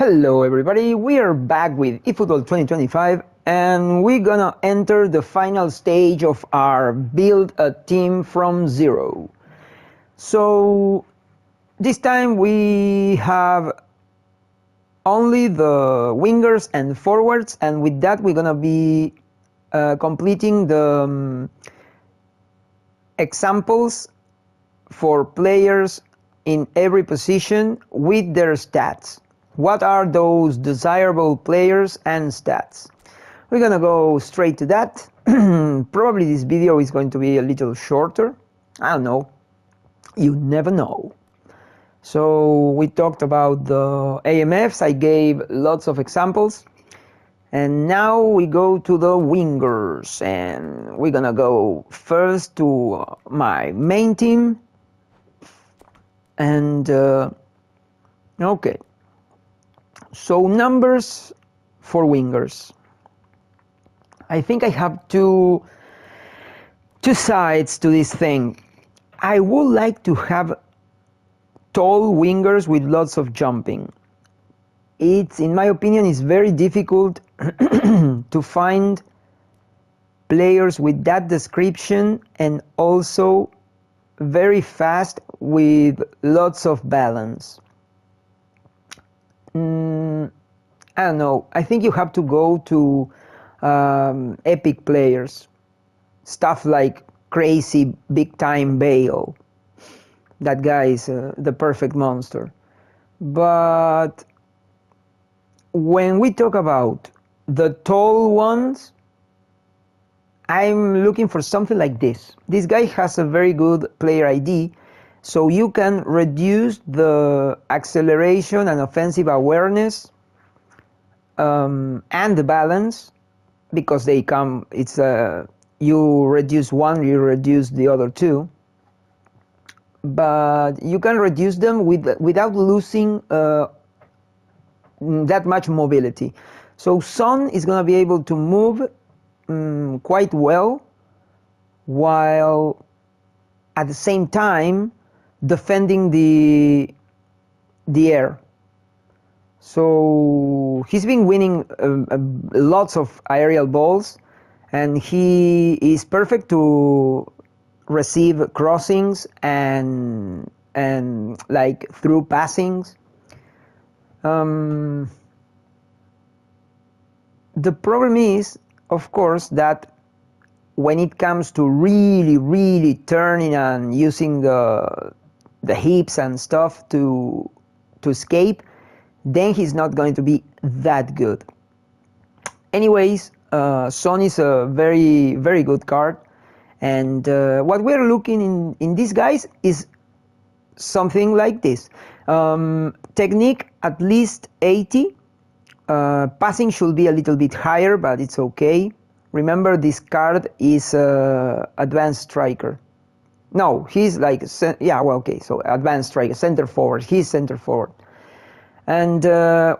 Hello everybody, we are back with eFootball 2025 and we're gonna enter the final stage of our build a team from zero. So this time we have only the wingers and forwards, and with that we're gonna be completing the examples for players in every position with their stats. What are those desirable players and stats? We're gonna go straight to that. Probably this video is going to be a little shorter. I don't know. You never know. So we talked about the AMFs. I gave lots of examples. And now we go to the wingers. And we're gonna go first to my main team. And okay. So numbers for wingers. I think I have two sides to this thing. I would like to have tall wingers with lots of jumping. It's, in my opinion, is very difficult to find players with that description and also very fast with lots of balance. I don't know. I think you have to go to epic players. Stuff like crazy big time Bale. That guy is the perfect monster. But when we talk about the tall ones, I'm looking for something like this. This guy has a very good player ID. So you can reduce the acceleration and offensive awareness and the balance, because they come, it's you reduce one, you reduce the other two. But you can reduce them without losing that much mobility. So Son is going to be able to move quite well, while at the same time defending the air. So he's been winning lots of aerial balls, and he is perfect to receive crossings and like through passings. The problem is, of course, that when it comes to really turning and using the hips and stuff to escape, then he's not going to be that good. Anyways, Son is a very good card, and what we're looking in these guys is something like this. Technique at least 80. Passing should be a little bit higher, but it's okay. Remember, this card is advanced striker. No, he's like, yeah, well, okay, so advanced striker, center forward, he's center forward. And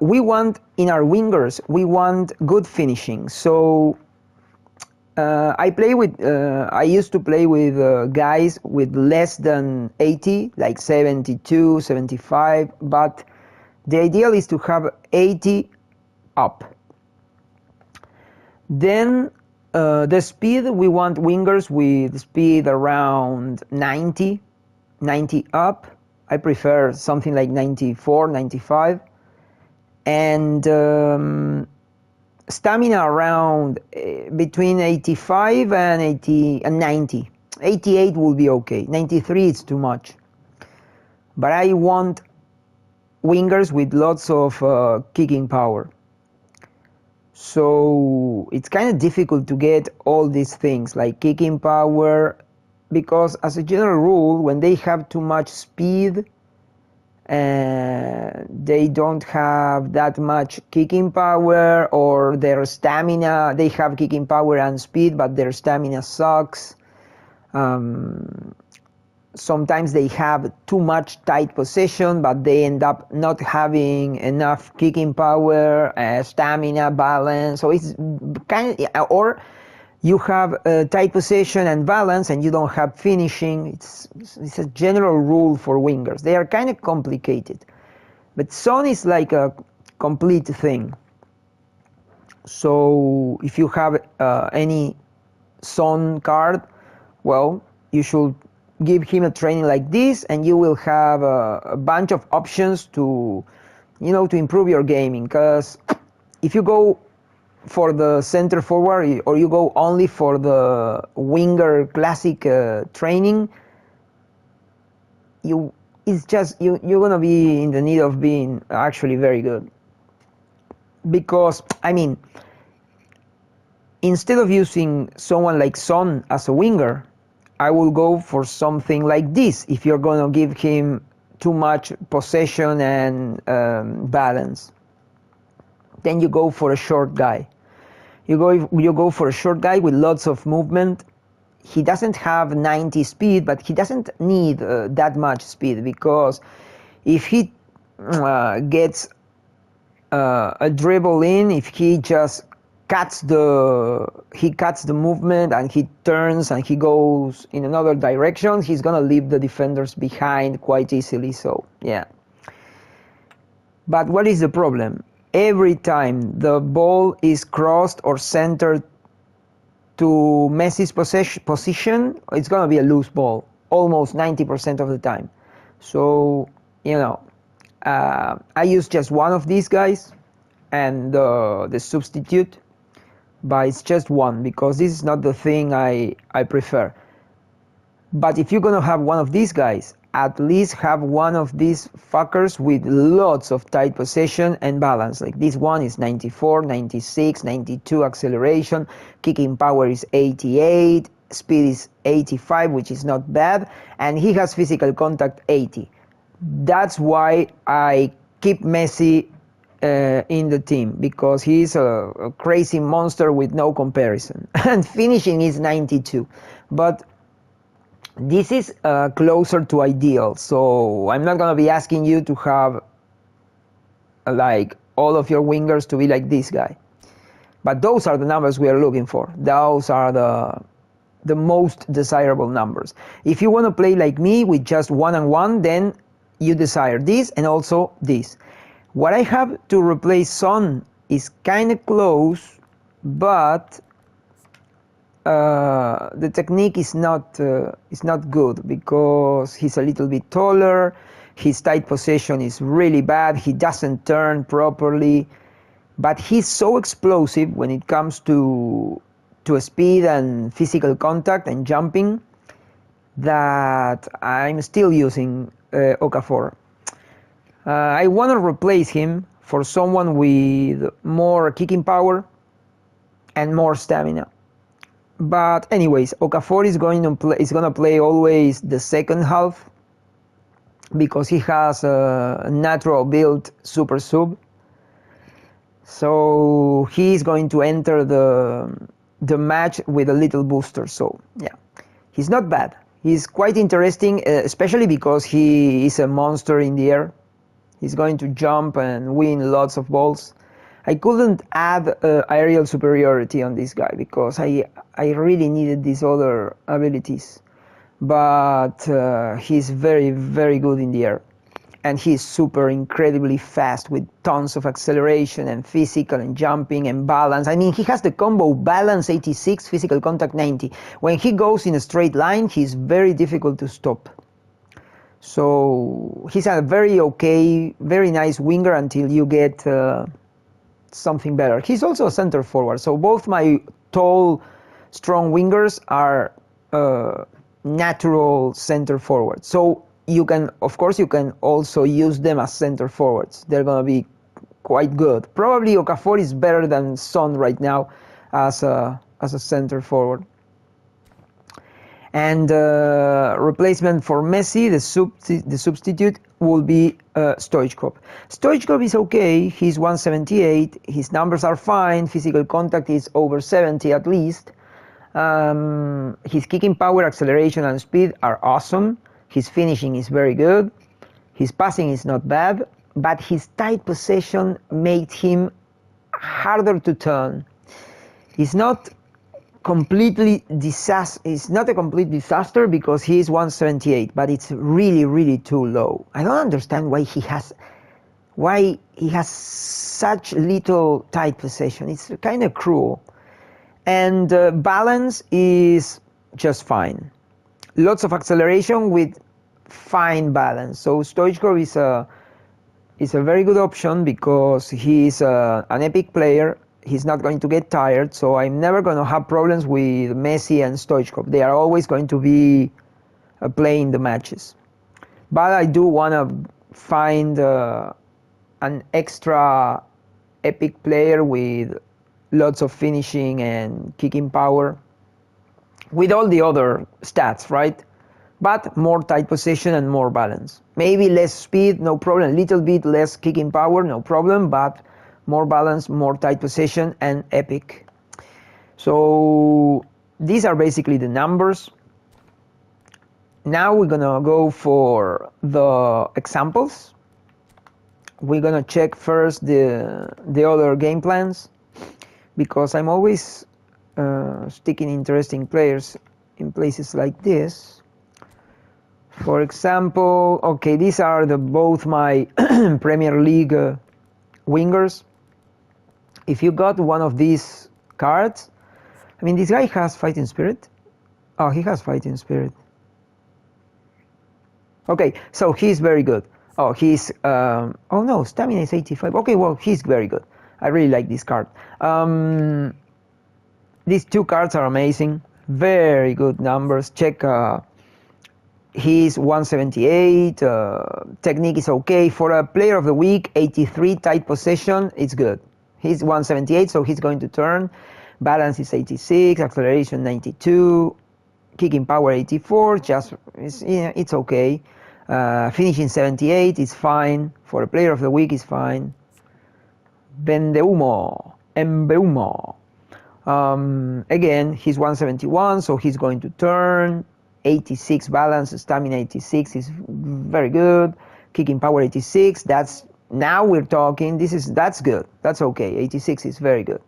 we want, in our wingers, we want good finishing. So I used to play with guys with less than 80, like 72, 75, but the ideal is to have 80 up. Then the speed, we want wingers with speed around 90 up. I prefer something like 94, 95. And stamina around between 85 and 90. 88 will be okay. 93 is too much. But I want wingers with lots of kicking power. So it's kind of difficult to get all these things like kicking power, because as a general rule, when they have too much speed, they don't have that much kicking power, or their stamina, they have kicking power and speed, but their stamina sucks. Sometimes they have too much tight possession, but they end up not having enough kicking power, stamina, balance. So it's kind of, or you have tight possession and balance, and you don't have finishing. It's a general rule for wingers. They are kind of complicated. But Son is like a complete thing. So if you have any Son card, well, you should give him a training like this, and you will have a bunch of options to, to improve your gaming. Because if you go for the center forward, or you go only for the winger classic training, you're gonna be in the need of being actually very good. Because instead of using someone like Son as a winger, I will go for something like this if you're going to give him too much possession and balance. Then you go for a short guy. You go for a short guy with lots of movement. He doesn't have 90 speed, but he doesn't need that much speed, because if he gets a dribble in, if he just cuts the movement and he turns and he goes in another direction, he's gonna leave the defenders behind quite easily. So yeah. But what is the problem? Every time the ball is crossed or centered to Messi's position, it's gonna be a loose ball almost 90% of the time. So I use just one of these guys and the substitute, but it's just one because this is not the thing I prefer. But if you're gonna have one of these guys, at least have one of these fuckers with lots of tight possession and balance. Like this one is 94, 96, 92 acceleration, kicking power is 88, speed is 85, which is not bad, and he has physical contact 80. That's why I keep Messi in the team, because he's a crazy monster with no comparison. And finishing is 92. But this is closer to ideal, so I'm not going to be asking you to have like all of your wingers to be like this guy. But those are the numbers we are looking for. Those are the most desirable numbers. If you want to play like me with just 1-on-1, then you desire this and also this. What I have to replace Son is kind of close, but the technique is not good, because he's a little bit taller, his tight possession is really bad, he doesn't turn properly, but he's so explosive when it comes to speed and physical contact and jumping that I'm still using Okafor. I want to replace him for someone with more kicking power and more stamina. But anyways, Okafor is going to play always the second half, because he has a natural built super sub. So he is going to enter the match with a little booster. So yeah, he's not bad. He's quite interesting, especially because he is a monster in the air. He's going to jump and win lots of balls. I couldn't add aerial superiority on this guy because I really needed these other abilities. But he's very, very good in the air. And he's super incredibly fast with tons of acceleration and physical and jumping and balance. I mean, he has the combo balance 86, physical contact 90. When he goes in a straight line, he's very difficult to stop. So he's a very okay, very nice winger until you get something better. He's also a center forward. So both my tall, strong wingers are natural center forwards. So you can, of course, you can also use them as center forwards. They're going to be quite good. Probably Okafor is better than Son right now as a center forward. And replacement for Messi, the substitute will be Stoichkov. Stoichkov is okay. He's 178. His numbers are fine. Physical contact is over 70 at least. His kicking power, acceleration, and speed are awesome. His finishing is very good. His passing is not bad, but his tight possession made him harder to turn. He's not completely it's not a complete disaster because he is 178, but it's really, really too low. I don't understand why he has Why he has such little tight possession? It's kind of cruel. And balance is just fine. Lots of acceleration with fine balance. So Stoichkov is a very good option because he's an epic player. He's not going to get tired, so I'm never going to have problems with Messi and Stoichkov. They are always going to be playing the matches. But I do want to find an extra epic player with lots of finishing and kicking power, with all the other stats, right? But more tight possession and more balance. Maybe less speed, no problem. Little bit less kicking power, no problem. But more balance, more tight possession, and epic. So these are basically the numbers. Now we're gonna go for the examples. We're gonna check first the other game plans, because I'm always sticking interesting players in places like this. For example, okay, these are both my Premier League wingers. If you got one of these cards, I mean, this guy has fighting spirit. Oh, he has fighting spirit. Okay, so he's very good. Oh, he's oh no, stamina is 85. Okay, well, he's very good. I really like this card. These two cards are amazing. Very good numbers. Check. He's 178. Technique is okay. For a player of the week, 83 tight possession. It's good. He's 178, so he's going to turn. Balance is 86. Acceleration 92. Kicking power 84. It's okay. Finishing 78 is fine. For a player of the week is fine. Mbeumo. Again, he's 171, so he's going to turn. 86 balance, stamina 86 is very good. Kicking power 86. Now we're talking. That's good. That's okay. 86 is very good.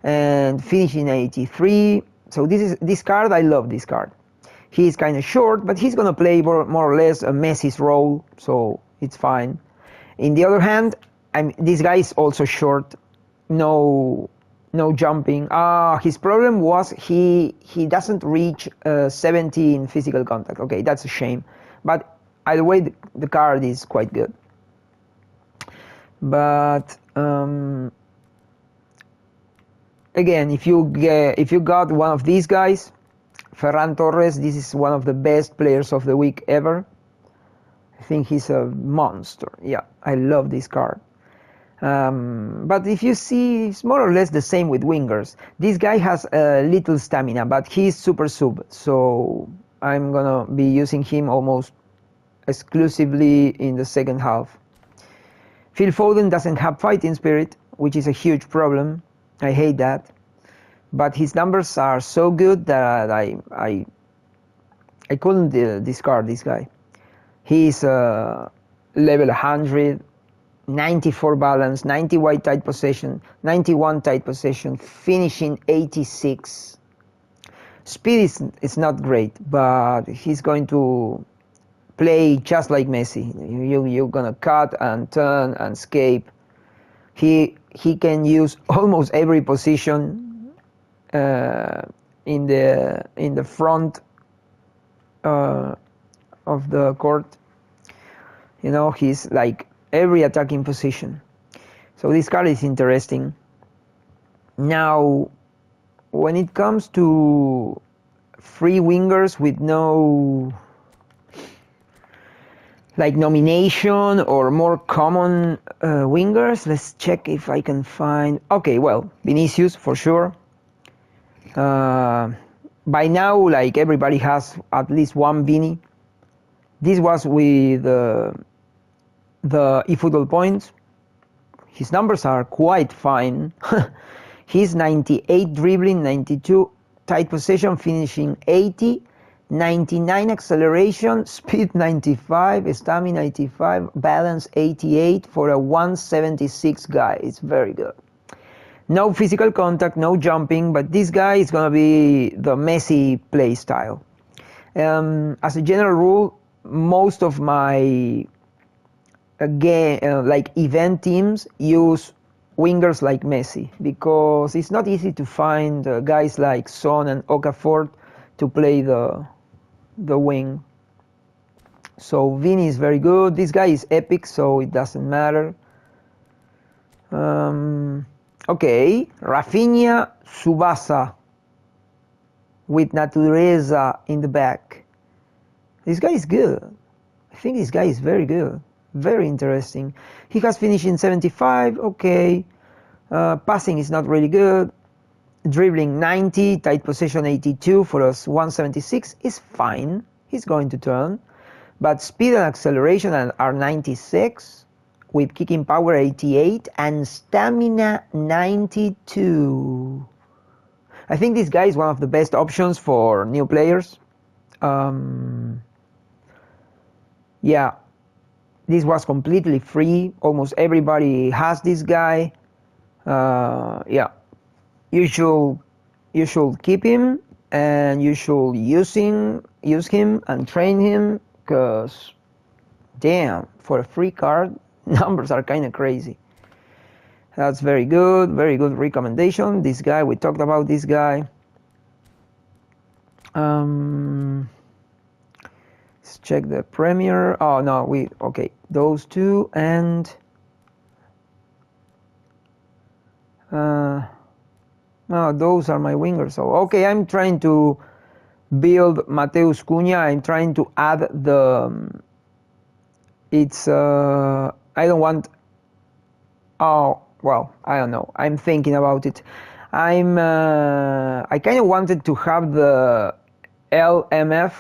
And finishing 83. So this card. I love this card. He's kind of short, but he's gonna play more or less a Messi's role, so it's fine. In the other hand, this guy is also short. No jumping. His problem was he doesn't reach 70 in physical contact. Okay, that's a shame. But either way, the card is quite good. But again, if you got one of these guys, Ferran Torres, this is one of the best players of the week ever. I think he's a monster. Yeah, I love this card. But if you see, it's more or less the same with wingers. This guy has little stamina, but he's super sub, so I'm gonna be using him almost exclusively in the second half. Phil Foden doesn't have fighting spirit, which is a huge problem. I hate that. But his numbers are so good that I couldn't discard this guy. He's level 100. 94 balance, 90 wide tight possession, 91 tight possession, finishing 86. Speed is not great, but he's going to play just like Messi. You're gonna cut and turn and escape. He can use almost every position in the front of the court. You know, he's like every attacking position. So this card is interesting. Now, when it comes to free wingers with no nomination or more common wingers, let's check if I can find. Okay, well, Vinicius for sure. By now, everybody has at least one Vini. This was with the eFootball points. His numbers are quite fine. He's 98 dribbling, 92 tight possession, finishing 80, 99 acceleration, speed 95, stamina 85, balance 88 for a 176 guy. It's very good. No physical contact, no jumping, but this guy is gonna be the Messi play style. As a general rule, most of my again, like event teams use wingers like Messi, because it's not easy to find guys like Son and Okafor to play the wing. So Vini is very good. This guy is epic, so it doesn't matter. Okay, Rafinha, Tsubasa with Natureza in the back. This guy is good. I think this guy is very good. Very interesting. He has finished in 75, okay. Passing is not really good. Dribbling 90, tight possession 82 for us 176 is fine. He's going to turn. But speed and acceleration are 96, with kicking power 88 and stamina 92. I think this guy is one of the best options for new players. Yeah, this was completely free. Almost everybody has this guy. Yeah, you should keep him, and you should use him and train him, because damn, for a free card, numbers are kind of crazy. That's very good recommendation. This guy, we talked about this guy. Let's check the Premier. Oh no, okay, those two, and no, those are my wingers. So okay, I'm trying to build Mateus Cunha. I'm trying to add the I don't want, oh well, I don't know, I'm thinking about it. I kind of wanted to have the LMF,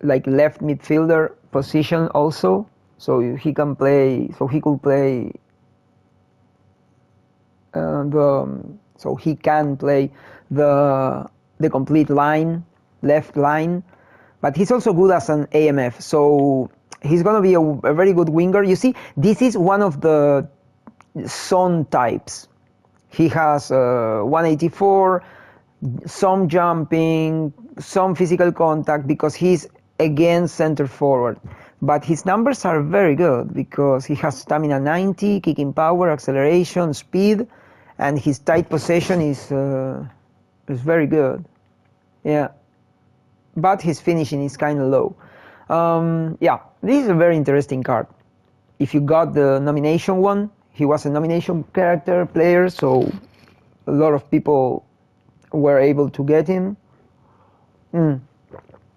like left midfielder position also, so he could play so he can play the complete line, left line, but he's also good as an AMF, so he's gonna be a very good winger. You see, this is one of the Son types. He has 184, some jumping, some physical contact, because he's again center forward. But his numbers are very good because he has stamina 90, kicking power, acceleration, speed, and his tight possession is very good. Yeah, but his finishing is kind of low. Yeah, this is a very interesting card. If you got the nomination one, he was a nomination character player, so a lot of people were able to get him.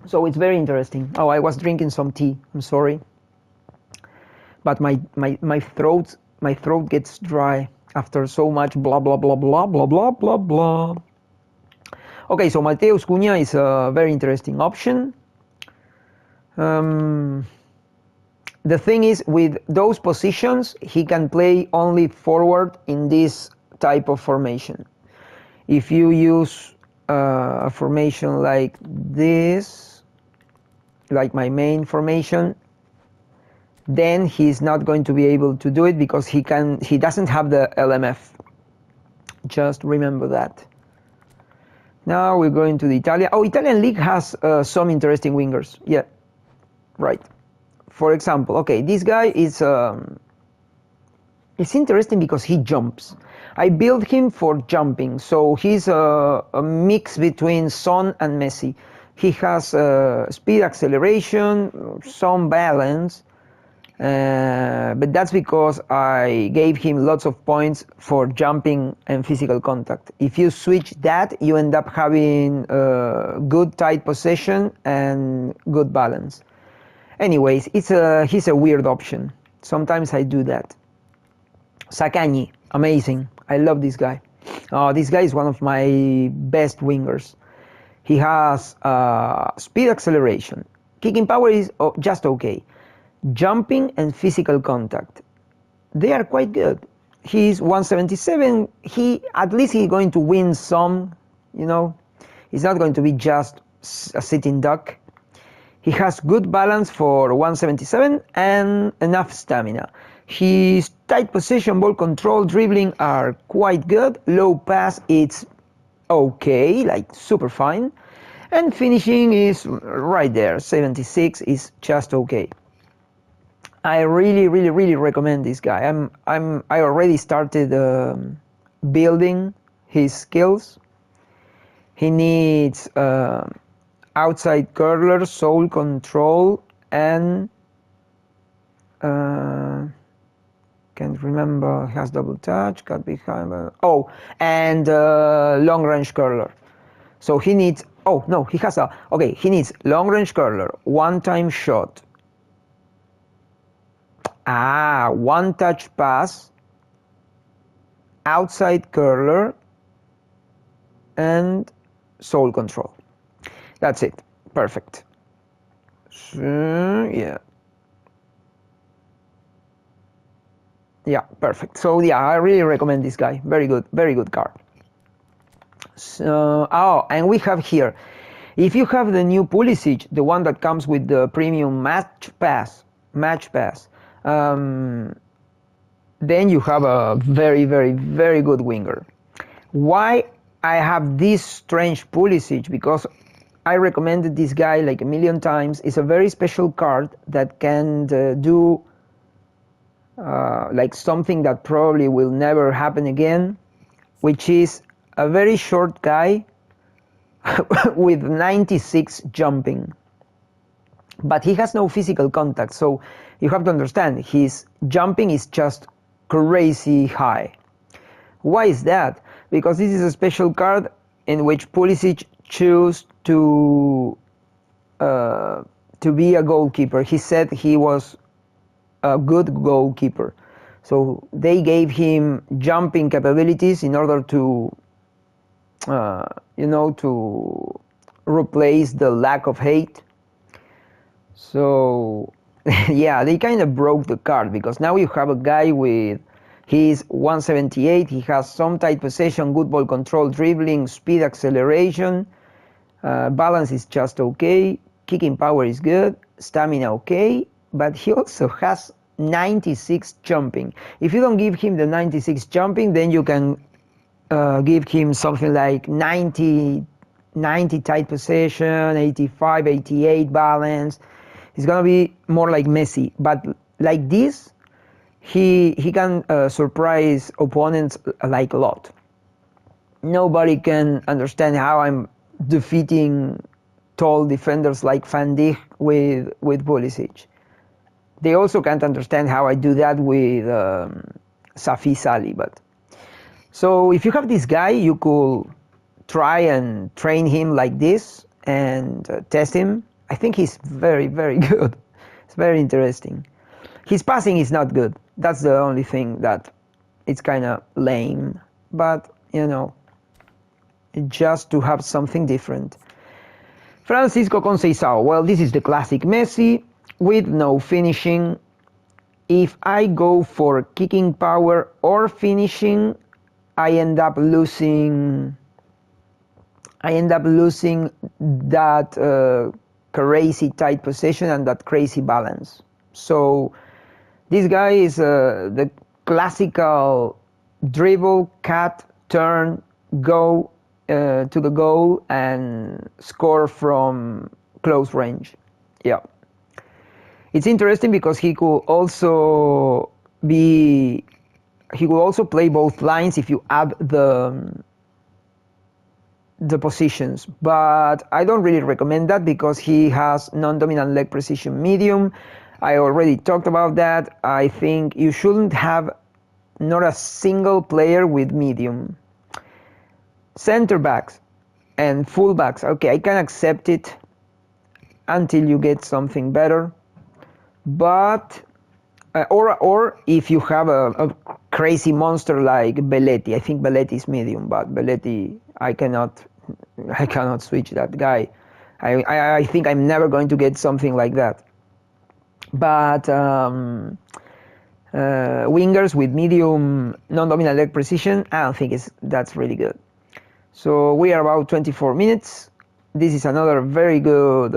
So it's very interesting. Oh, I was drinking some tea. I'm sorry, but my throat gets dry after so much blah blah blah blah blah blah blah blah. Okay, so Mateus Cunha is a very interesting option. The thing is, with those positions, he can play only forward in this type of formation. If you use a formation like this, like my main formation, then he's not going to be able to do it because he doesn't have the LMF. Just remember that. Now we're going to the Italian. Oh, Italian league has some interesting wingers. Yeah, right. For example, okay, this guy is it's interesting because he jumps. I built him for jumping, so he's a mix between Son and Messi. He has speed, acceleration, some balance, but that's because I gave him lots of points for jumping and physical contact. If you switch that, you end up having good tight possession and good balance. Anyways, he's a weird option. Sometimes I do that. Zaccagni, amazing. I love this guy. This guy is one of my best wingers. He has speed, acceleration. Kicking power is just okay. Jumping and physical contact, they are quite good. He's 177. At least he's going to win some, you know. He's not going to be just a sitting duck. He has good balance for 177 and enough stamina. His tight possession, ball control, dribbling are quite good. Low pass, it's okay, like super fine. And finishing is right there, 76 is just okay. I really recommend this guy. I already started building his skills. He needs outside curler, soul control, and can't remember. Has double touch, cut behind. And long range curler. So he needs. Oh no, he has a. Okay, he needs long range curler, one time shot. One touch pass, outside curler, and soul control. That's it. Perfect. So, yeah. Yeah, perfect. So yeah, I really recommend this guy. Very good card. So, and we have here, if you have the new Pulisic, the one that comes with the premium match pass, then you have a very good winger. Why I have this strange Pulisic? Because I recommended this guy like a million times. It's a very special card that can do like something that probably will never happen again, which is a very short guy with 96 jumping. But he has no physical contact, so you have to understand his jumping is just crazy high. Why is that? Because this is a special card in which Pulisic chose to be a goalkeeper. He said he was a good goalkeeper, so they gave him jumping capabilities in order to to replace the lack of height. So yeah, they kind of broke the card, because now you have a guy with, he's 178, he has some tight possession, good ball control, dribbling, speed, acceleration, balance is just okay, kicking power is good, stamina okay, but he also has 96 jumping. If you don't give him the 96 jumping, then you can give him something like 90 tight possession, 85, 88 balance. It's gonna be more like Messi, but like this, he can surprise opponents like a lot. Nobody can understand how I'm defeating tall defenders like Van Dijk with Pulisic. They also can't understand how I do that with Safi Sali. But so if you have this guy, you could try and train him like this and test him. I think he's very good. It's very interesting. His passing is not good. That's the only thing that it's kind of lame. But, just to have something different. Francisco Conceição. Well, this is the classic Messi with no finishing. If I go for kicking power or finishing, I end up losing that crazy tight possession and that crazy balance. So this guy is the classical dribble, cut, turn, go to the goal and score from close range. Yeah. It's interesting because he could also play both lines if you add the positions, but I don't really recommend that because he has non-dominant leg precision medium. I already talked about that. I think you shouldn't have not a single player with medium. Center backs and full backs, okay, I can accept it until you get something better. But or if you have a crazy monster like Belletti. I think Belletti is medium, but Belletti, I cannot switch that guy. I think I'm never going to get something like that. But wingers with medium non-dominant leg precision, I don't think that's really good. So we are about 24 minutes. This is another very good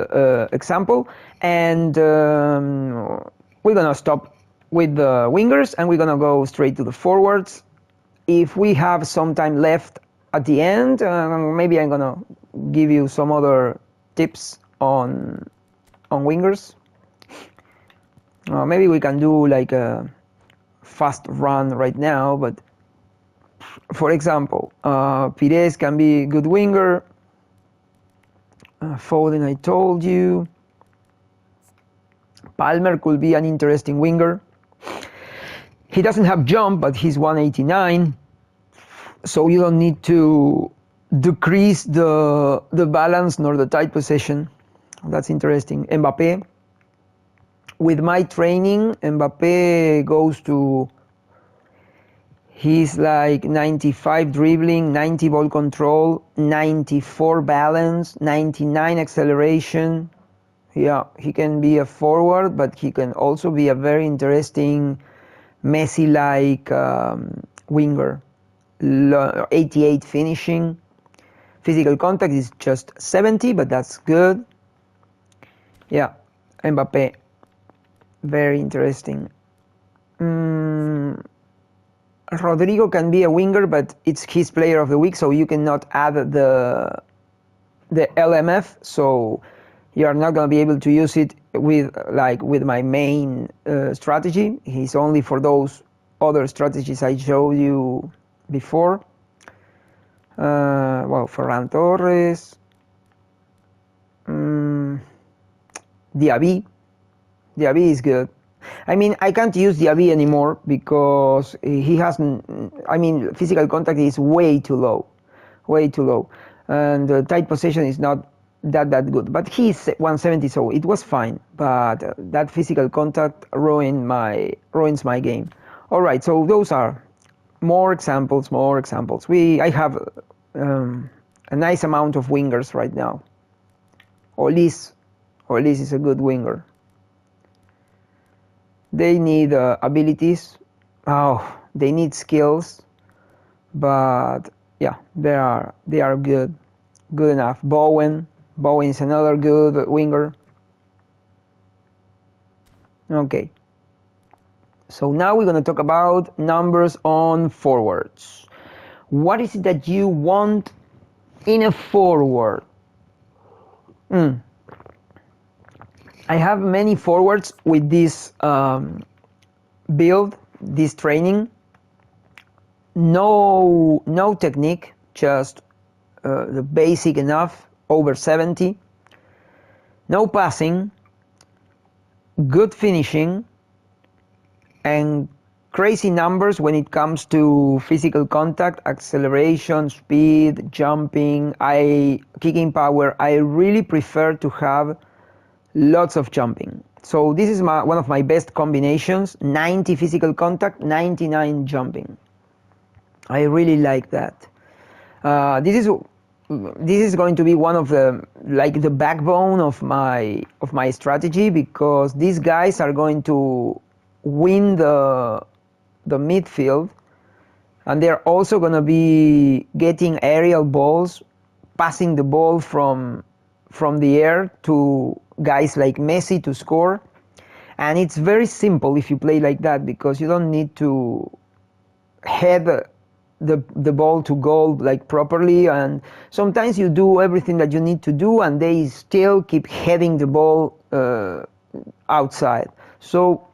example, and we're gonna stop with the wingers and we're gonna go straight to the forwards. If we have some time left at the end, maybe I'm gonna give you some other tips on wingers. Maybe we can do like a fast run right now, but for example, Pires can be a good winger. Foden, I told you. Palmer could be an interesting winger. He doesn't have jump, but he's 189, so you don't need to decrease the balance nor the tight possession. That's interesting. Mbappe. With my training, Mbappe goes to, he's like 95 dribbling, 90 ball control, 94 balance, 99 acceleration. Yeah, he can be a forward, but he can also be a very interesting Messi-like winger. 88 finishing. Physical contact is just 70, but that's good. Yeah, Mbappe. Very interesting. Rodrigo can be a winger, but it's his player of the week, so you cannot add the LMF, so you are not going to be able to use it with my main strategy. He's only for those other strategies I showed you before. Well, Ferran Torres, Diaby is good. I mean, I can't use Diaby anymore because he hasn't. I mean, physical contact is way too low, and the tight possession is not that good. But he's 170, so it was fine. But that physical contact ruins my game. All right, so those are more examples. I have a nice amount of wingers right now. Olise is a good winger. They need abilities. They need skills, but yeah, they are good enough. Bowen is another good winger. Okay. So now we're going to talk about numbers on forwards. What is it that you want in a forward? I have many forwards with this build, this training. No technique, just the basic enough, over 70. No passing, good finishing, and crazy numbers when it comes to physical contact, acceleration, speed, jumping, kicking power. I really prefer to have lots of jumping. So this is one of my best combinations: 90 physical contact, 99 jumping. I really like that. This is going to be one of the backbone of my strategy, because these guys are going to win the midfield, and they're also going to be getting aerial balls, passing the ball from the air to guys like Messi to score. And it's very simple if you play like that, because you don't need to head the ball to goal properly, and sometimes you do everything that you need to do and they still keep heading the ball outside. So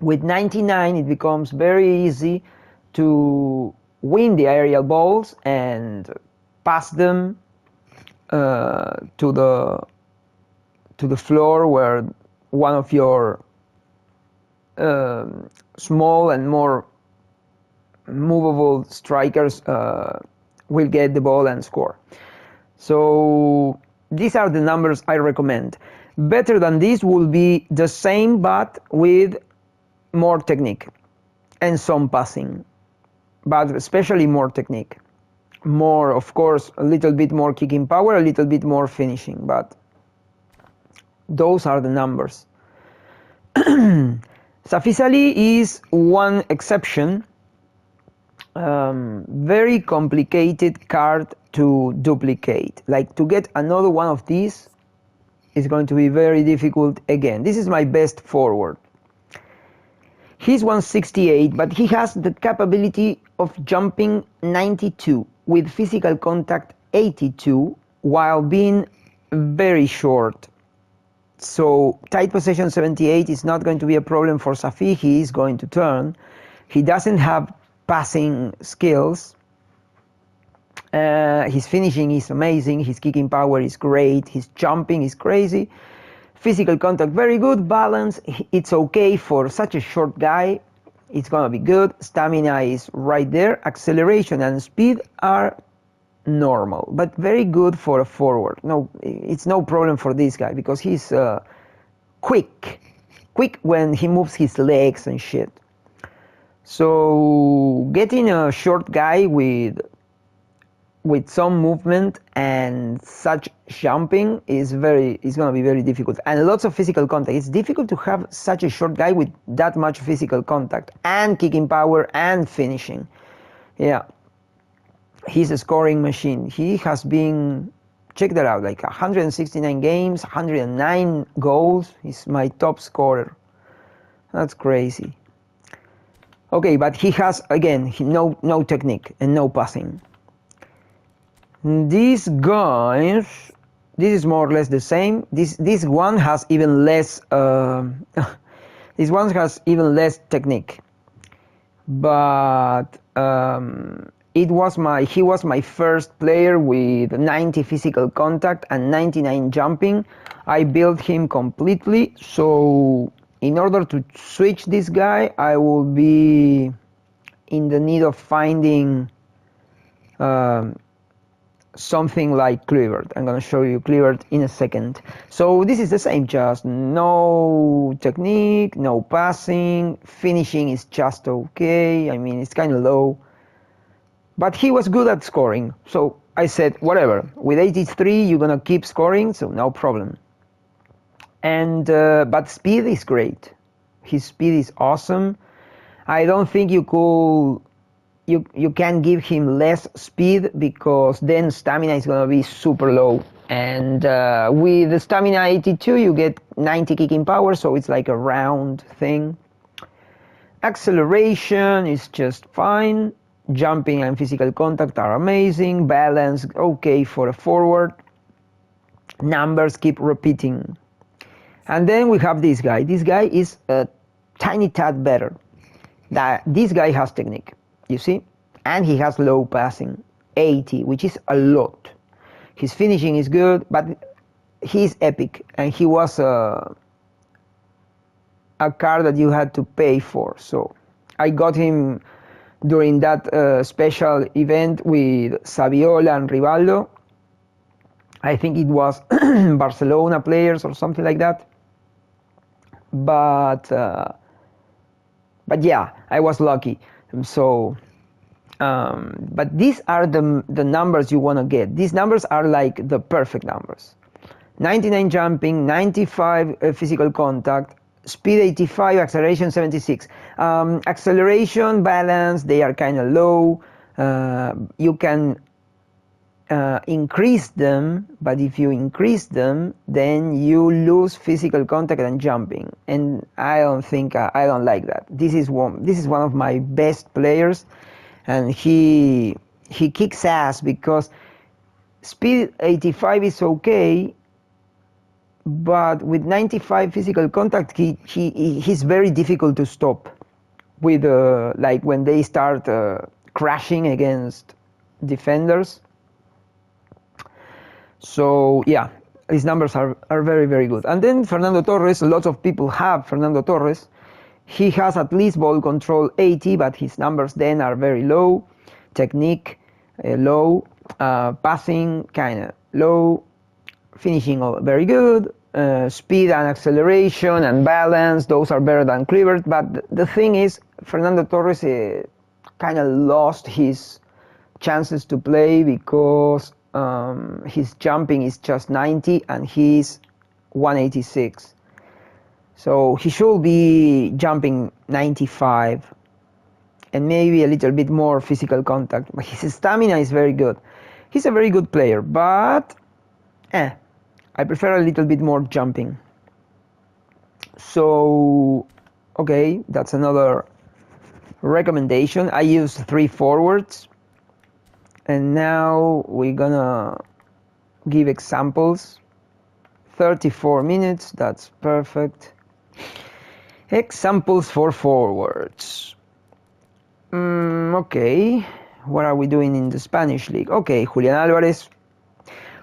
with 99 it becomes very easy to win the aerial balls and pass them to the floor, where one of your small and more movable strikers will get the ball and score. So these are the numbers I recommend. Better than this will be the same, but with more technique and some passing, but especially more technique. More, of course, a little bit more kicking power, a little bit more finishing, but those are the numbers. Safis Ali is one exception. Very complicated card to duplicate. Like, to get another one of these is going to be very difficult again. This is my best forward. He's 168, but he has the capability of jumping 92 with physical contact 82 while being very short. So tight possession 78 is not going to be a problem for Safi. He is going to turn. He doesn't have passing skills. His finishing is amazing. His kicking power is great. His jumping is crazy. Physical contact very good. Balance, it's okay for such a short guy. It's gonna be good. Stamina is right there. Acceleration and speed are normal, but very good for a forward. No, it's no problem for this guy because he's quick when he moves his legs and shit. So getting a short guy with some movement and such jumping is going to be very difficult, and lots of physical contact. It's difficult to have such a short guy with that much physical contact and kicking power and finishing. Yeah, he's a scoring machine. He has been, check that out, like 169 games, 109 goals. He's my top scorer. That's crazy. Okay, but he has, again, no technique and no passing. These guys, this is more or less the same. This one has even less. This one has even less technique. But he was my first player with 90 physical contact and 99 jumping. I built him completely. So in order to switch this guy, I will be in the need of finding. Something like Kluivert. I'm going to show you Kluivert in a second. So this is the same, just no technique, no passing, finishing is just okay. I mean, it's kind of low. But he was good at scoring. So I said, whatever, with 83 you're going to keep scoring, so no problem. And but speed is great. His speed is awesome. I don't think you could. You can give him less speed because then stamina is going to be super low. And with the stamina 82, you get 90 kicking power, so it's like a round thing. Acceleration is just fine. Jumping and physical contact are amazing. Balance, okay for a forward. Numbers keep repeating. And then we have this guy. This guy is a tiny tad better. This guy has technique. You see? And he has low passing, 80, which is a lot. His finishing is good, but he's epic, and he was a card that you had to pay for. So I got him during that special event with Saviola and Rivaldo. I think it was Barcelona players or something like that. But yeah, I was lucky. So, but these are the numbers you want to get. These numbers are like the perfect numbers. 99 jumping, 95 physical contact, speed 85, acceleration 76. Acceleration, balance, they are kind of low. You can increase them, but if you increase them, then you lose physical contact and jumping, and I don't like that. This is one of my best players, and he kicks ass because speed 85 is okay, but with 95 physical contact, he's very difficult to stop. With like when they start crashing against defenders. So yeah, his numbers are very, very good. And then Fernando Torres, lots of people have Fernando Torres. He has at least ball control 80, but his numbers then are very low. Technique, low. Passing, kind of low. Finishing, very good. Speed and acceleration and balance, those are better than Kluivert. But the thing is, Fernando Torres kind of lost his chances to play because his jumping is just 90 and he's 186. So he should be jumping 95 and maybe a little bit more physical contact. But his stamina is very good. He's a very good player, but I prefer a little bit more jumping. So, okay, that's another recommendation. I use 3 forwards. And now we're gonna give examples. 34 minutes, that's perfect. Examples for forwards. Okay, what are we doing in the Spanish league? Okay, Julian Alvarez.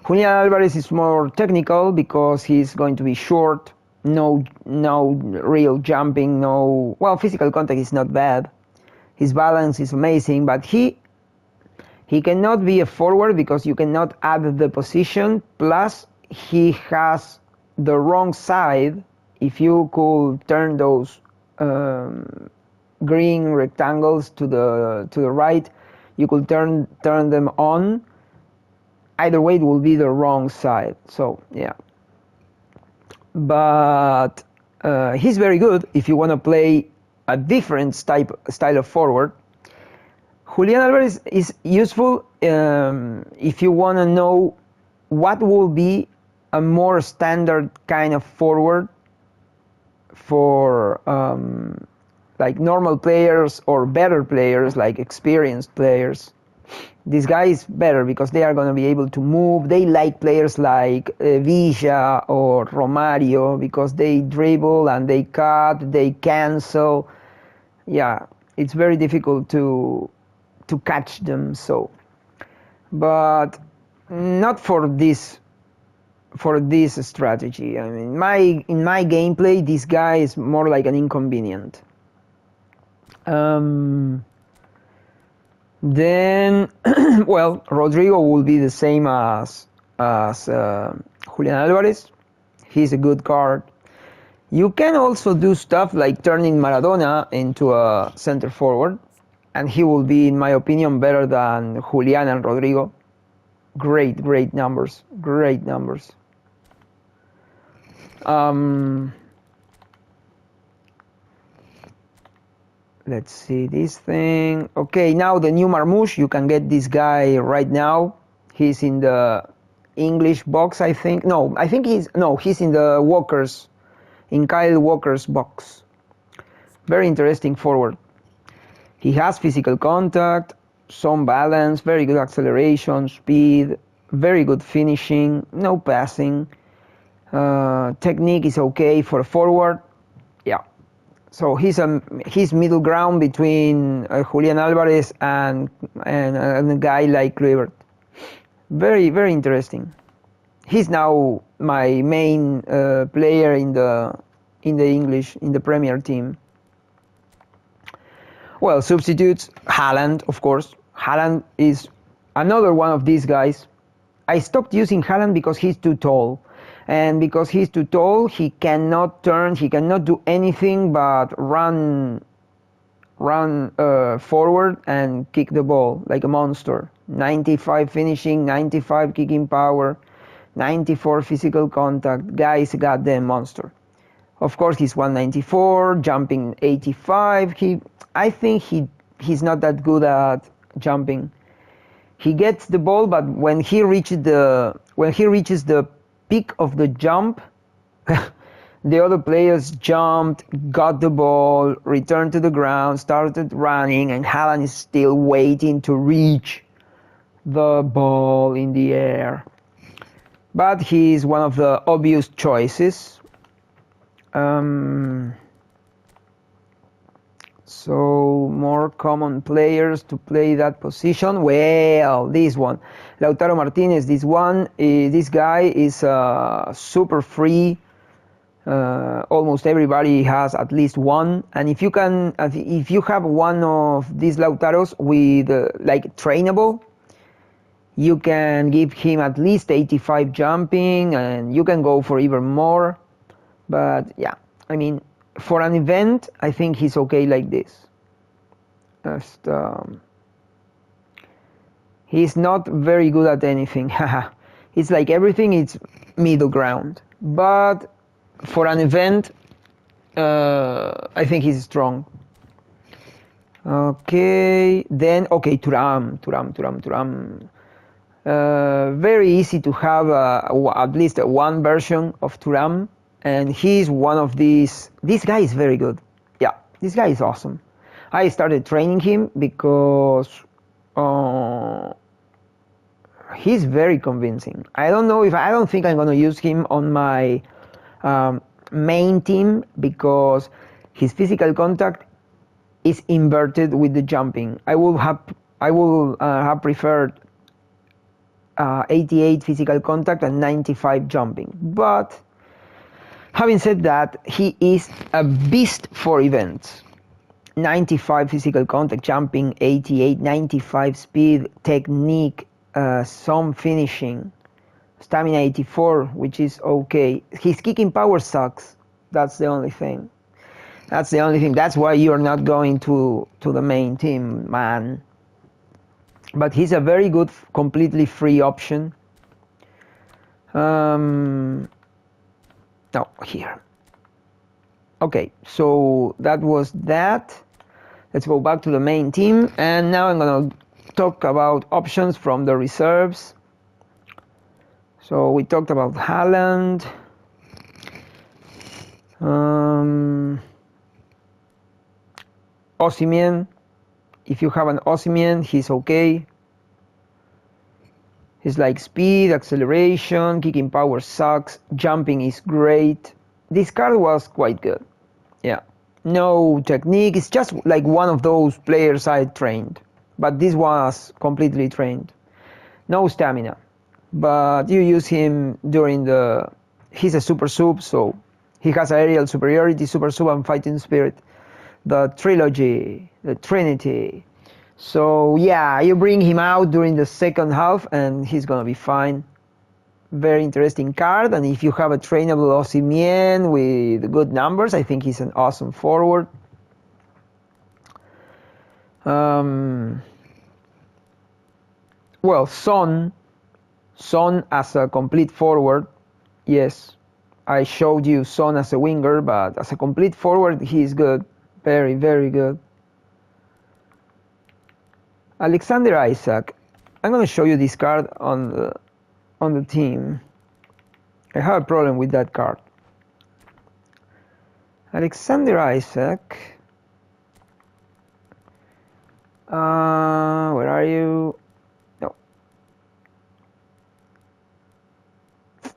Julian Alvarez is more technical because he's going to be short, no real jumping, well, physical contact is not bad. His balance is amazing, but he cannot be a forward because you cannot add the position, plus he has the wrong side. If you could turn those green rectangles to the right, you could turn them on. Either way, it will be the wrong side. So yeah, but he's very good if you want to play a different style of forward. Julian Alvarez is useful if you want to know what will be a more standard kind of forward for like normal players or better players, like experienced players. This guy is better because they are going to be able to move. They like players like Villa or Romario because they dribble and they cut, they cancel. Yeah, it's very difficult to catch them. So, but not for this strategy. I mean, in my gameplay, this guy is more like an inconvenient. Then, well, Rodrigo will be the same as Julian Alvarez. He's a good card. You can also do stuff like turning Maradona into a center forward, and he will be, in my opinion, better than Julian and Rodrigo. Great numbers. Let's see this thing. Okay, now the new Marmoush, you can get this guy right now. He's in the English box, I think. He's in the Walker's, in Kyle Walker's box. Very interesting forward. He has physical contact, some balance, very good acceleration, speed, very good finishing, no passing. Technique is okay for a forward. Yeah. So he's middle ground between Julian Alvarez and a guy like Kluivert. Very interesting. He's now my main player in the Premier team. Well, substitutes, Haaland, of course. Haaland is another one of these guys. I stopped using Haaland because he's too tall. And because he's too tall, he cannot turn, he cannot do anything but run forward and kick the ball like a monster. 95 finishing, 95 kicking power, 94 physical contact. Guy's a goddamn monster. Of course, he's 194, jumping 85. I think he's not that good at jumping. He gets the ball, but when he reaches the peak of the jump, the other players jumped, got the ball, returned to the ground, started running, and Haaland is still waiting to reach the ball in the air. But he's one of the obvious choices. So more common players to play that position. Well, this one, Lautaro Martinez. This guy is super free. Almost everybody has at least one, and if you have one of these Lautaros with like trainable, you can give him at least 85 jumping, and you can go for even more. But yeah, I mean, for an event, I think he's okay like this. Just, he's not very good at anything. It's like everything, it's middle ground. But for an event, I think he's strong. Okay, then, okay, Thuram. Very easy to have at least one version of Thuram. And he's one of these. This guy is very good. Yeah, this guy is awesome. I started training him because he's very convincing. I don't think I'm going to use him on my main team because his physical contact is inverted with the jumping. I would have preferred 88 physical contact and 95 jumping. But having said that, he is a beast for events. 95 physical contact, jumping, 88, 95 speed, technique, some finishing, stamina 84, which is okay. His kicking power sucks. That's the only thing. That's why you're not going to the main team, man. But he's a very good, completely free option. No, here. Okay, so that was that. Let's go back to the main team, and now I'm gonna talk about options from the reserves. So we talked about Haaland. Osimhen. If you have an Osimhen, he's okay. He's like speed, acceleration, kicking power sucks, jumping is great. This card was quite good. Yeah. No technique, it's just like one of those players I trained. But this was completely trained. No stamina. But you use him during he's a super sub, so he has aerial superiority, super sub, and fighting spirit. The trilogy, the trinity. So yeah, you bring him out during the second half and he's gonna be fine. Very interesting card, and if you have a trainable Osimhen with good numbers, I think he's an awesome forward. Well, Son as a complete forward, yes, I showed you Son as a winger, but as a complete forward, he's good, very, very good. Alexander Isak, I'm going to show you this card on the team. I have a problem with that card. Alexander Isak, where are you? No.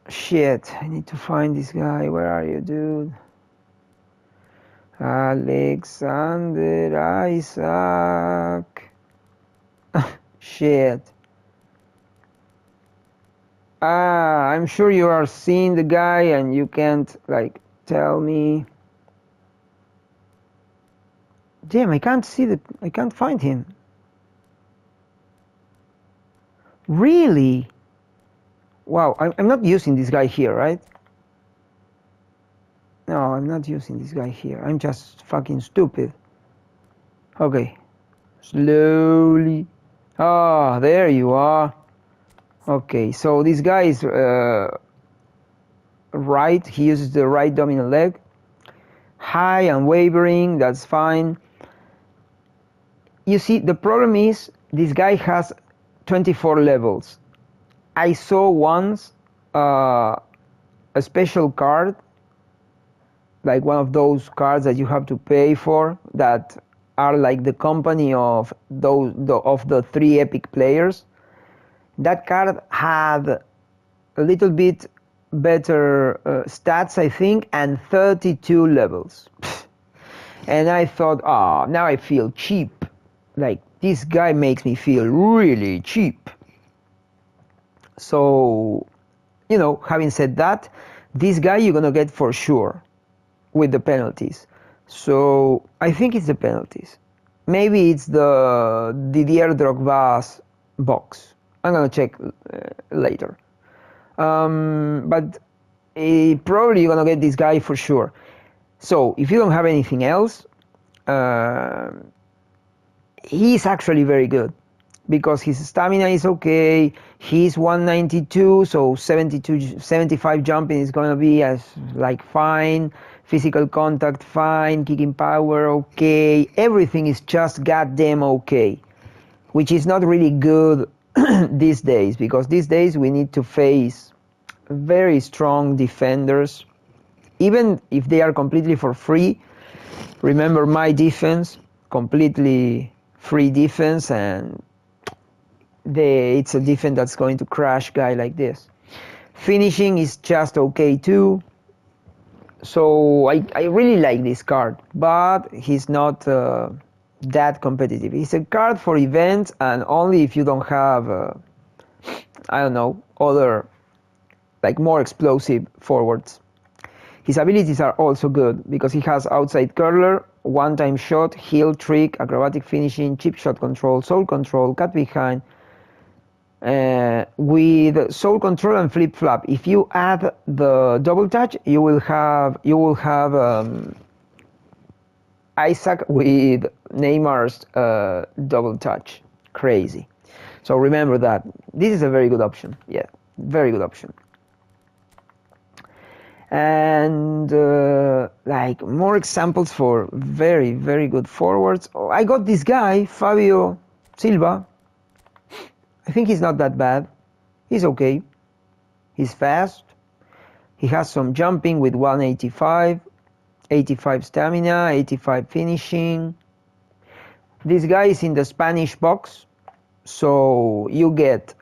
Shit, I need to find this guy. Where are you, dude? Alexander Isak. Shit. I'm sure you are seeing the guy and you can't like tell me. Damn, I can't find him. Really? Wow, I'm not using this guy here, right? No, I'm not using this guy here. I'm just fucking stupid. Okay. Slowly. Ah, there you are. Okay, so this guy is right. He uses the right dominant leg. High and wavering, that's fine. You see, the problem is this guy has 24 levels. I saw once a special card, like one of those cards that you have to pay for, that are like the company of the 3 epic players. That card had a little bit better stats, I think, and 32 levels. And I thought, now I feel cheap. Like, this guy makes me feel really cheap. So, having said that, this guy you're gonna get for sure with the penalties. So I think it's the penalties. Maybe it's the Didier Drogba's box. I'm gonna check later. But probably you're gonna get this guy for sure. So if you don't have anything else, he's actually very good because his stamina is okay. He's 192, so 75 jumping is gonna be fine. Physical contact, fine. Kicking power, okay. Everything is just goddamn okay, which is not really good these days, because these days we need to face very strong defenders, even if they are completely for free. Remember my defense, completely free defense, and it's a defense that's going to crash guy like this. Finishing is just okay too. So I really like this card, but he's not that competitive. It's a card for events and only if you don't have, I don't know, other, like more explosive forwards. His abilities are also good because he has outside curler, one-time shot, heal, trick, acrobatic finishing, chip shot control, soul control, cut behind. With soul control and flip flop, if you add the double touch, you will have Isaac with Neymar's double touch. Crazy. So remember that this is a very good option. Yeah, very good option. And like more examples for very, very good forwards. Oh, I got this guy, Fabio Silva. I think he's not that bad. He's okay. He's fast. He has some jumping with 185, 85 stamina, 85 finishing. This guy is in the Spanish box, so you get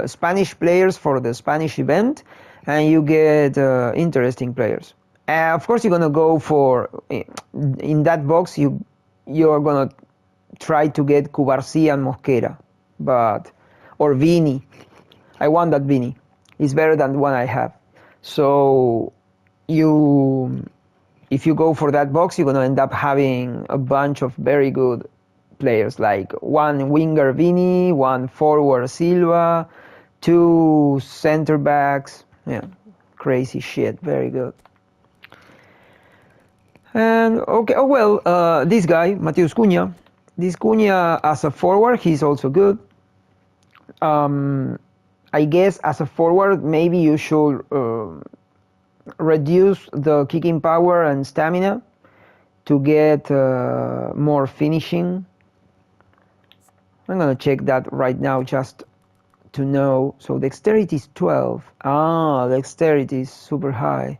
Spanish players for the Spanish event, and you get interesting players. Of course, you're gonna go for in that box. You're gonna try to get Cubarsí and Mosquera, or Vini. I want that Vini. It's better than the one I have. So if you go for that box, you're gonna end up having a bunch of very good players, like one winger Vini, one forward Silva, two center backs. Yeah, crazy shit. Very good. And okay, oh well, this guy, Mateus Cunha. This Cunha as a forward, he's also good. I guess as a forward, maybe you should reduce the kicking power and stamina to get more finishing. I'm gonna check that right now just to know. So dexterity is 12. Dexterity is super high.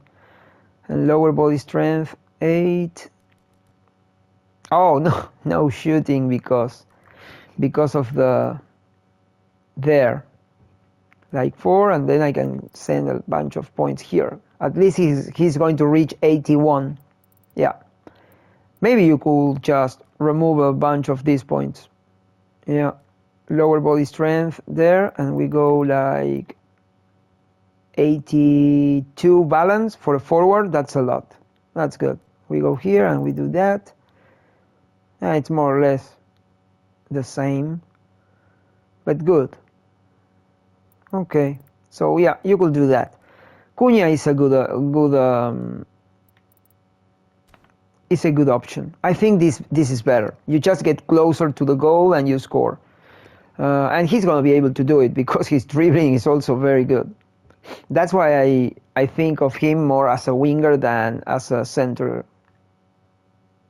And lower body strength 8. Oh no, no shooting because of the there. Like 4, and then I can send a bunch of points here. At least he's going to reach 81. Yeah. Maybe you could just remove a bunch of these points. Yeah. Lower body strength there, and we go like 82 balance for a forward. That's a lot. That's good. We go here and we do that. It's more or less the same, but good. Okay, so yeah, you could do that. Cunha is a good option. I think this is better. You just get closer to the goal and you score. And he's going to be able to do it because his dribbling is also very good. That's why I think of him more as a winger than as a center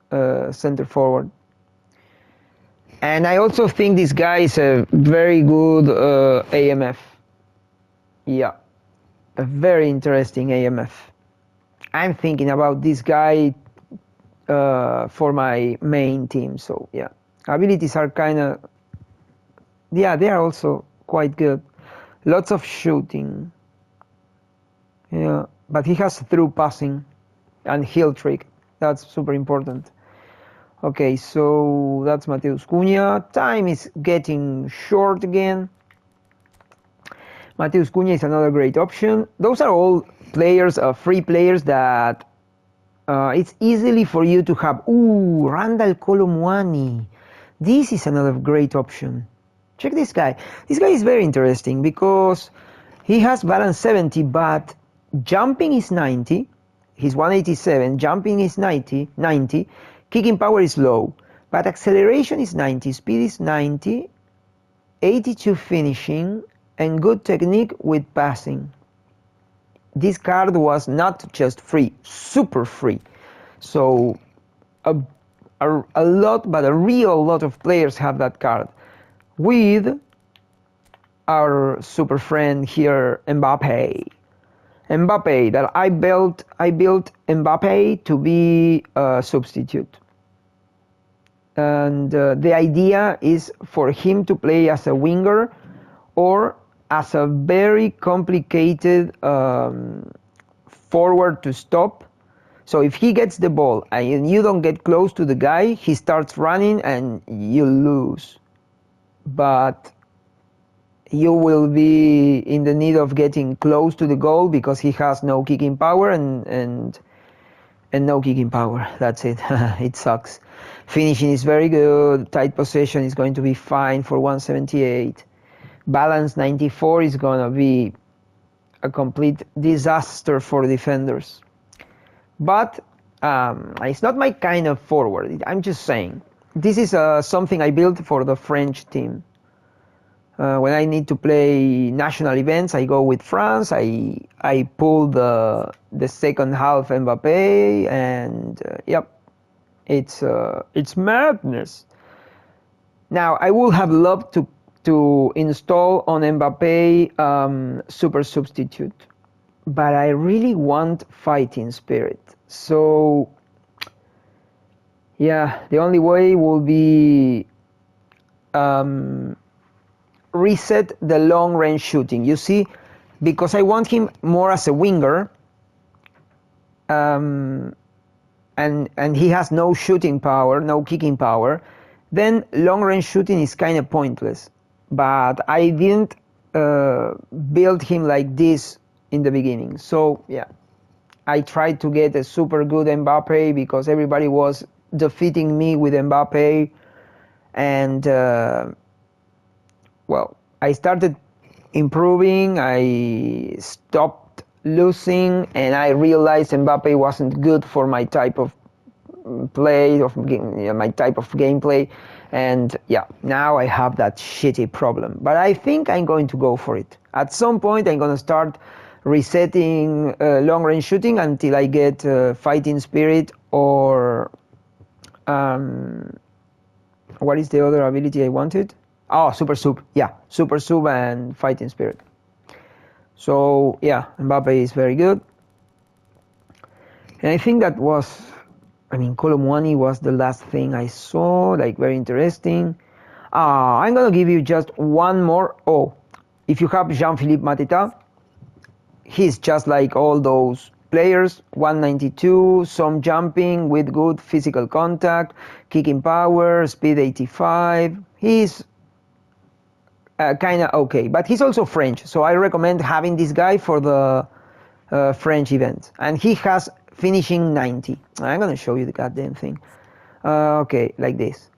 forward. And I also think this guy is a very good AMF. Yeah, a very interesting AMF. I'm thinking about this guy for my main team. So yeah, abilities are kind of, yeah, they are also quite good. Lots of shooting. Yeah, but he has through passing and heel trick. That's super important. Okay, so that's Mateus Cunha. Time is getting short again. Mateus Cunha is another great option. Those are all players, free players that it's easily for you to have. Ooh, Randall Kolo Muani. This is another great option. Check this guy. This guy is very interesting because he has balance 70, but jumping is 90. He's 187. Jumping is 90. Kicking power is low, but acceleration is 90. Speed is 90. 82 finishing. And good technique with passing. This card was not just free, super free. So a lot, but a real lot of players have that card. With our super friend here, Mbappe. Mbappe, that I built Mbappe to be a substitute. And the idea is for him to play as a winger or as a very complicated forward to stop. So if he gets the ball and you don't get close to the guy, he starts running and you lose. But you will be in the need of getting close to the goal because he has no kicking power and no kicking power. That's it. It sucks. Finishing is very good. Tight possession is going to be fine for 178. Balance 94 is going to be a complete disaster for defenders. But it's not my kind of forward. I'm just saying. This is something I built for the French team. When I need to play national events, I go with France. I pull the second half Mbappé, and yep, it's madness. Now I would have loved to install on Mbappé Super Substitute, but I really want fighting spirit. So yeah, the only way will be reset the long range shooting. You see, because I want him more as a winger, and he has no shooting power, no kicking power, then long range shooting is kind of pointless. But I didn't build him like this in the beginning. So yeah, I tried to get a super good Mbappé because everybody was defeating me with Mbappé, and well, I started improving, I stopped losing, and I realized Mbappé wasn't good for my type of play, my type of gameplay, and yeah, now I have that shitty problem. But I think I'm going to go for it. At some point I'm going to start resetting long range shooting until I get fighting spirit or what is the other ability I wanted? Oh, super sub. Yeah, super sub and fighting spirit. So yeah, Mbappé is very good. And I think that was, Kolo Muani was the last thing I saw, like very interesting. I'm gonna give you just one more. Oh, if you have Jean-Philippe Mateta, he's just like all those players, 192, some jumping with good physical contact, kicking power, speed 85. He's kind of okay, but he's also French, so I recommend having this guy for the French event. And he has finishing 90. I'm gonna show you the goddamn thing. Okay, like this.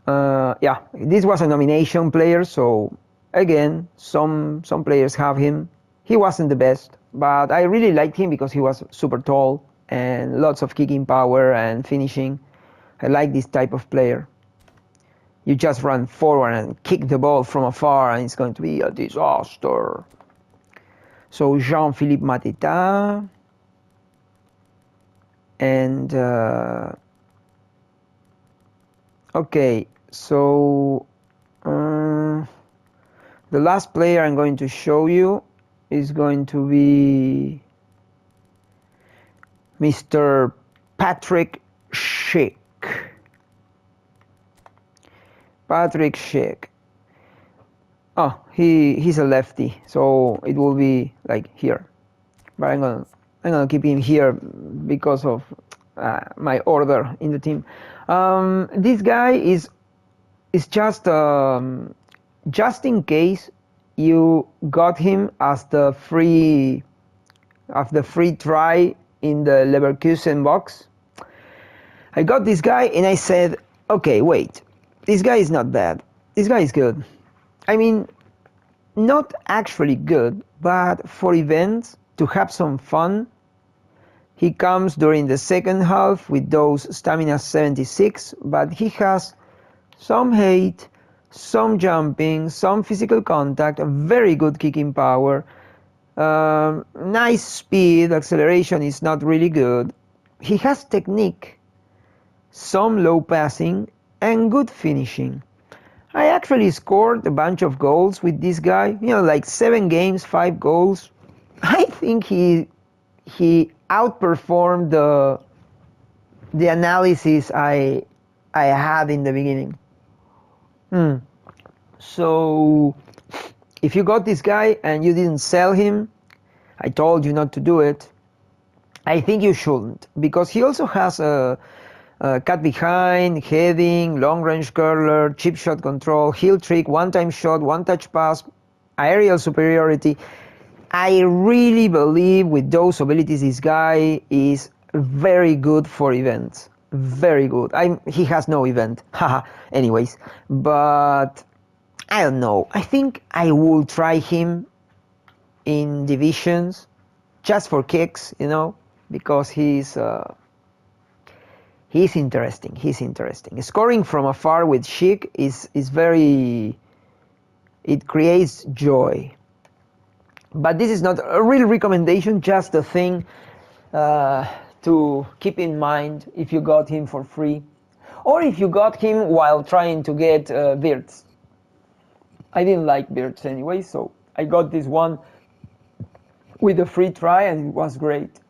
Yeah, this was a nomination player, so again, some players have him. He wasn't the best, but I really liked him because he was super tall and lots of kicking power and finishing. I like this type of player. You just run forward and kick the ball from afar and it's going to be a disaster. So Jean-Philippe Mateta. And okay, so the last player I'm going to show you is going to be Mr. Patrick Schick. Patrick Schick. Oh, he's a lefty, so it will be like here. But I'm gonna keep him here because of my order in the team. This guy is just in case you got him as the free try in the Leverkusen box. I got this guy and I said, okay, wait, this guy is not bad. This guy is good. I mean, not actually good, but for events, to have some fun. He comes during the second half with those stamina 76, but he has some height, some jumping, some physical contact, a very good kicking power, nice speed, acceleration is not really good. He has technique, some low passing, and good finishing. I actually scored a bunch of goals with this guy, like 7 games, 5 goals. I think he outperformed the analysis I had in the beginning. So if you got this guy and you didn't sell him, I told you not to do it. I think you shouldn't, because he also has a cut behind, heading, long range curler, chip shot control, heel trick, one-time shot, one-touch pass, aerial superiority. I really believe with those abilities this guy is very good for events. Very good. He has no event. Haha. Anyways, but I don't know. I think I will try him in divisions just for kicks, because he's interesting. He's interesting. Scoring from afar with Sheik is very. It creates joy. But this is not a real recommendation, just a thing to keep in mind if you got him for free, or if you got him while trying to get Wirtz. I didn't like Wirtz anyway, so I got this one with a free try and it was great.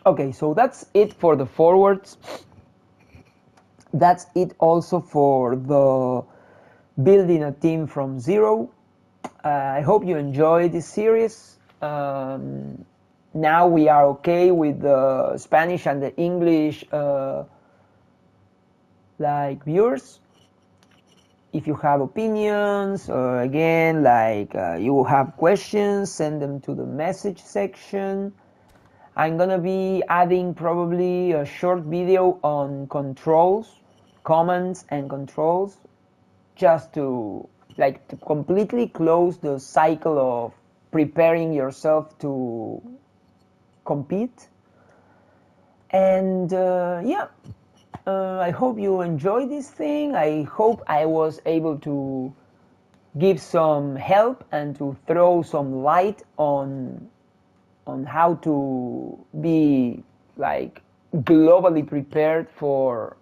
Okay, so that's it for the forwards. That's it also for the building a team from zero. I hope you enjoy this series. Now we are okay with the Spanish and the English viewers. If you have opinions, or again, you have questions, send them to the message section. I'm gonna be adding probably a short video on controls, commands and controls, just to completely close the cycle of preparing yourself to compete. And I hope you enjoy this thing. I hope I was able to give some help and to throw some light on how to be globally prepared for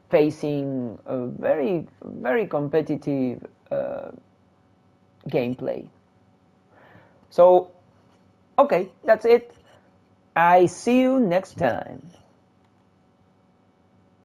facing a very, very competitive gameplay. So, okay, that's it. I see you next time.